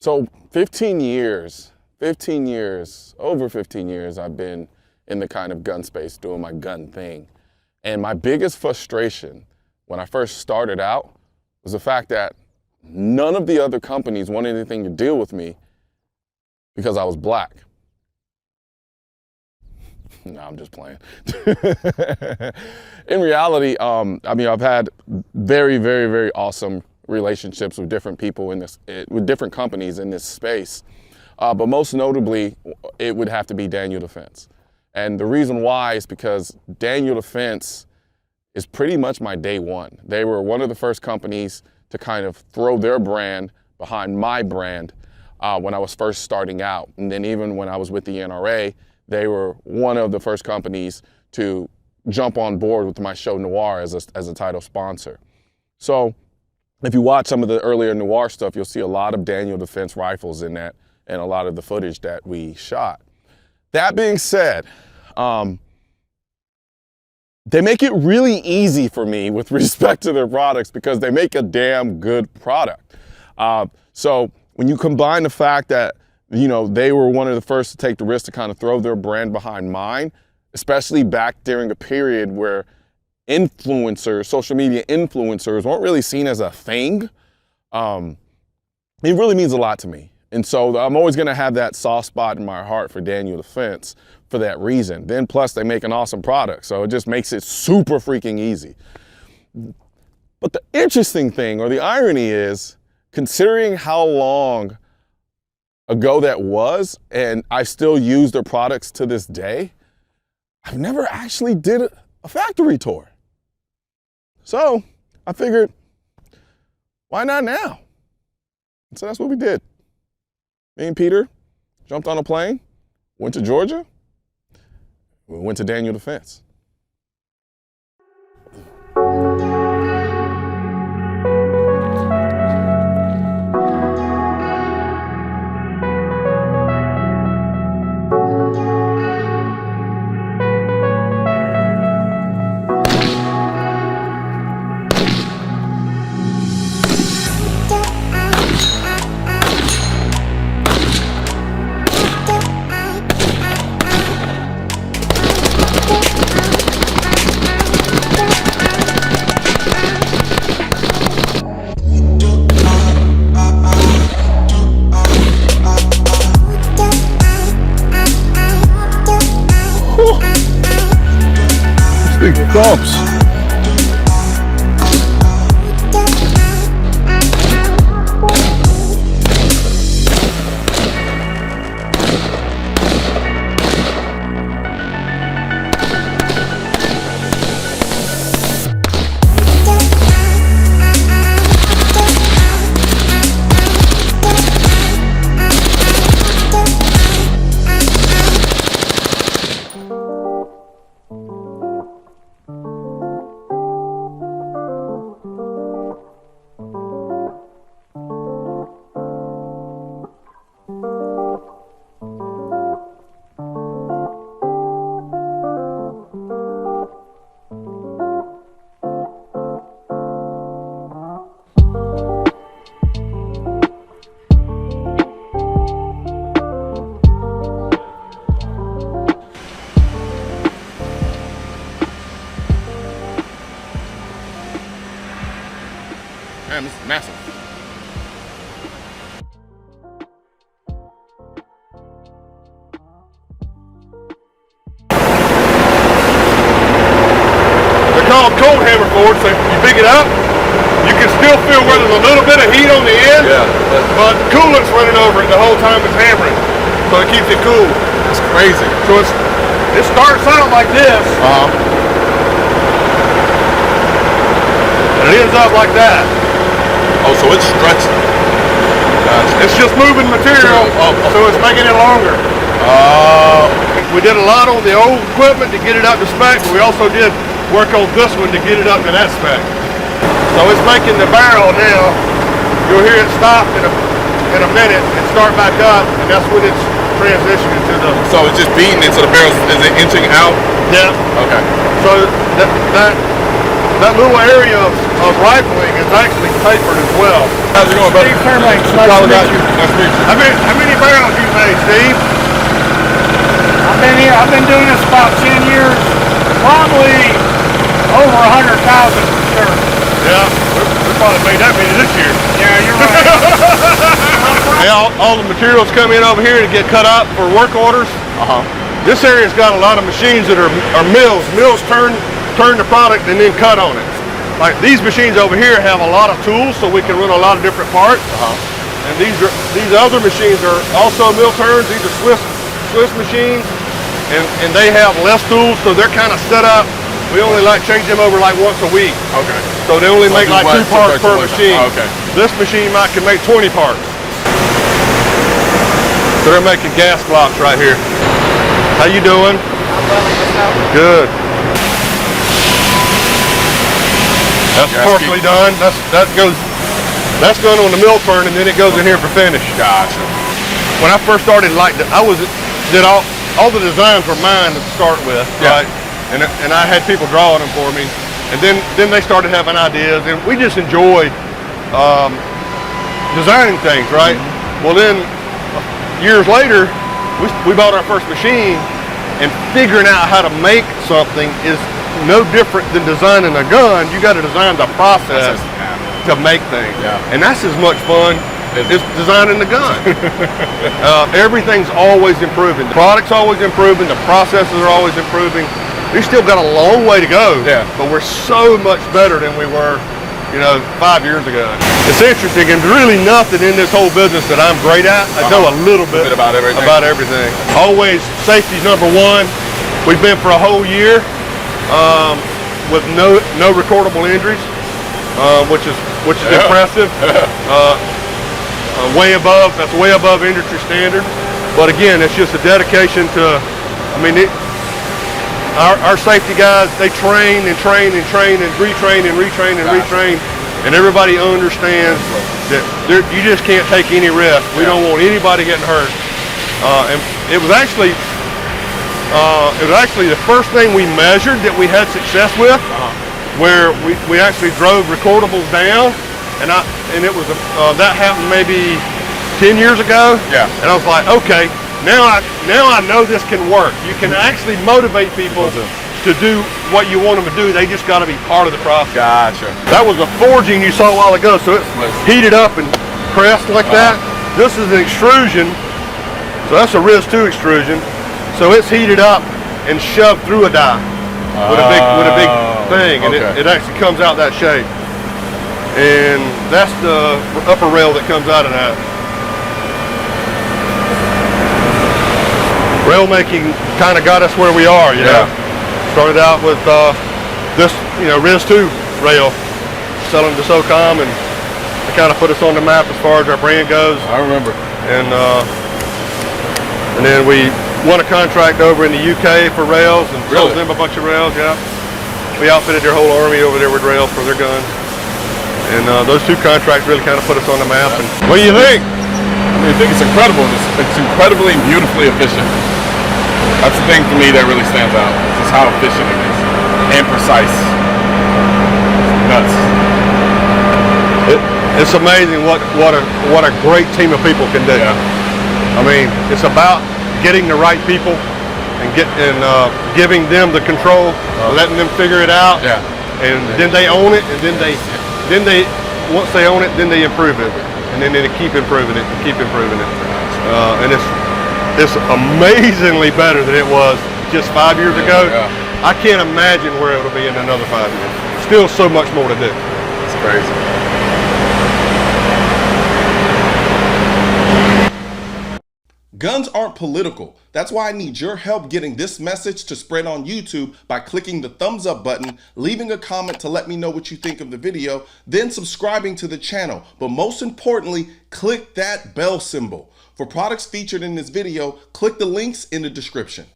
So 15 years, over 15 years, I've been in the kind of gun space doing my gun thing. And my biggest frustration when I first started out was the fact that none of the other companies wanted anything to deal with me because I was black. No, I'm just playing. In reality, I mean, I've had very, very, very awesome relationships with different people with different companies in this space. But most notably, it would have to be Daniel Defense. And the reason why is because Daniel Defense is pretty much my day one. They were one of the first companies to kind of throw their brand behind my brand when I was first starting out. And then even when I was with the NRA, they were one of the first companies to jump on board with my show Noir as a title sponsor. So if you watch some of the earlier Noir stuff, you'll see a lot of Daniel Defense rifles in that and a lot of the footage that we shot. That being said, they make it really easy for me with respect to their products because they make a damn good product. So when you combine the fact that, you know, they were one of the first to take the risk to kind of throw their brand behind mine, especially back during a period where influencers, social media influencers weren't really seen as a thing, it really means a lot to me. And so I'm always gonna have that soft spot in my heart for Daniel Defense for that reason. Then plus they make an awesome product, so it just makes it super freaking easy. But the interesting thing, or the irony is, considering how long ago that was, and I still use their products to this day, I've never actually did a factory tour. So I figured, why not now? So that's what we did. Me and Peter jumped on a plane, went to Georgia, we went to Daniel Defense. Big bumps. Man, this is massive. They're called cold hammer boards, so you pick it up, you can still feel where there's a little bit of heat on the end, but coolant's running over it the whole time it's hammering, so it keeps it cool. That's crazy. So it starts out like this, and it ends up like that. Oh, so it's stretching. Gotcha. It's just moving material, so it's making it longer. We did a lot on the old equipment to get it up to spec, but we also did work on this one to get it up to that spec. So it's making the barrel now. You'll hear it stop in a minute and start back up, and that's when it's transitioning to the... So it's just beating it, so the barrel is it inching out? Yeah. Okay. So that little area of of rifling is actually tapered as well. How's it going, brother? Steve Fairbanks, Nice to meet you. How many barrels you made, Steve? I've been doing this about 10 years, probably over 100,000 for sure. Yeah, we probably made that many this year. Yeah, you're right. Yeah, all the materials come in over here to get cut up for work orders. This area's got a lot of machines that are mills. Mills turn the product and then cut on it. Like these machines over here have a lot of tools, so we can run a lot of different parts. And these other machines are also mill turns. These are Swiss machines, and they have less tools, so they're kind of set up. We only change them over like once a week. Okay. So they only make like 2 parts per machine. Okay. This machine can make 20 parts. So they're making gas blocks right here. How you doing? Good. That's partially done. That's done on the mill turn, and then it goes in here for finish. Gotcha. When I first started, did all the designs were mine to start with, right? And I had people drawing them for me, and then they started having ideas, and we just enjoyed designing things, right? Well, then years later, we bought our first machine, and figuring out how to make something is no different than designing a gun. You got to design the process to make things, and that's as much fun as designing the gun. Everything's always improving. The product's always improving. The processes are always improving. We still got a long way to go, but we're so much better than we were, 5 years ago. It's interesting, and really nothing in this whole business that I'm great at. I know a little bit about everything. Always safety's number one. We've been for a whole year with no recordable injuries, which is impressive. That's way above industry standard. But again, it's just a dedication to, our safety guys, they train and train and train and retrain and retrain and retrain, and everybody understands that you just can't take any risk. We don't want anybody getting hurt. And it was actually the first thing we measured that we had success with, where we actually drove recordables down, and it was that happened maybe 10 years ago. And I was like, okay. Now I know this can work. You can actually motivate people to do what you want them to do. They just got to be part of the process. Gotcha. That was a forging you saw a while ago, so it's heated up and pressed like that. This is an extrusion, so that's a RIS-2 extrusion. So it's heated up and shoved through a die with a big thing, and it actually comes out that shape. And that's the upper rail that comes out of that. Rail making kind of got us where we are, you know. Started out with this, RIS-2 rail, selling to SOCOM, and it kind of put us on the map as far as our brand goes. I remember. And then we won a contract over in the UK for rails and sold them a bunch of rails. We outfitted their whole army over there with rails for their guns. And those 2 contracts really kind of put us on the map. And what do you think? I think it's incredible. It's incredibly and beautifully efficient. That's the thing for me that really stands out. Just how efficient it is and precise. Nuts. It's amazing what a great team of people can do. It's about getting the right people and giving them the control, letting them figure it out, and then they own it, and then they once they own it, then they improve it, and then they keep improving it and keep improving it. And it's amazingly better than it was just 5 years ago. I can't imagine where it'll be in another 5 years. Still so much more to do. It's crazy. Guns aren't political. That's why I need your help getting this message to spread on YouTube by clicking the thumbs up button, leaving a comment to let me know what you think of the video, then subscribing to the channel. But most importantly, click that bell symbol. For products featured in this video, click the links in the description.